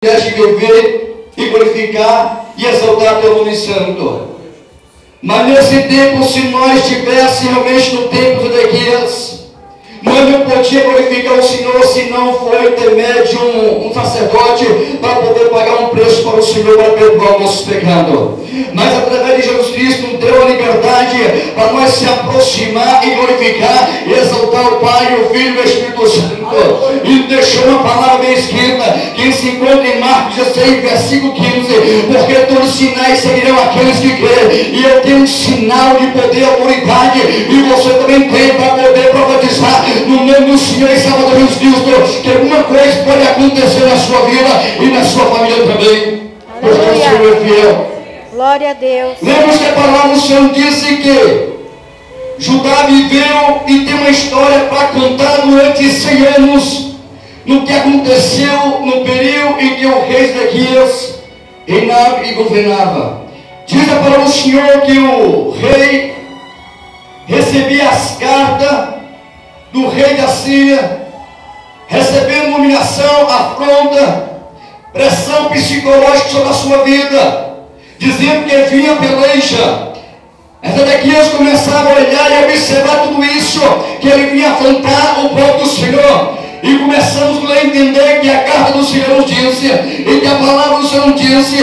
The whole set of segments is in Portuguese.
de viver e glorificar e exaltar teu nome santo. Mas nesse tempo, se nós estivéssemos realmente no tempo de Ezequias, nós não podíamos glorificar o Senhor se não foi ter meio de um sacerdote para poder pagar um preço para o Senhor, para perdoar o nosso pecado. Mas através de Jesus Cristo nos deu a liberdade para nós se aproximar e glorificar e exaltar o Pai, o Filho e o Espírito Santo. E deixou uma palavra bem escrita que se encontra em Marcos 16, versículo 15: porque todos os sinais seguirão aqueles que crerem. E eu tenho um sinal de poder e autoridade, e você também tem, para poder profetizar no nome do Senhor e Salvador Jesus Cristo, que alguma coisa pode acontecer na sua vida e na sua família também. Porque o Senhor é fiel. Glória a Deus. Lembra que a palavra do Senhor disse que Judá viveu e tem uma história para contar durante 100 anos no que aconteceu no período em que o rei Ezequias reinava e governava. Diz a palavra do Senhor que o rei recebia as cartas do rei da Síria, recebendo humilhação, afronta, pressão psicológica sobre a sua vida, dizendo que vinha peleja. Ezequias começava a olhar e observar tudo isso, que ele vinha afrontar o povo do Senhor. E começamos a entender que a carta do Senhor nos disse, e que a palavra do Senhor nos disse,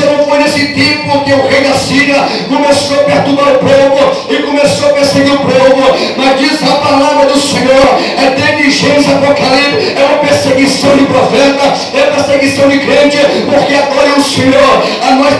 não foi nesse tempo que o rei da Síria começou a perturbar o povo e começou a perseguir o povo, mas diz a palavra do Senhor, é diligência apocalipse, é uma perseguição de profeta, é perseguição de crente, porque agora é o Senhor, a nós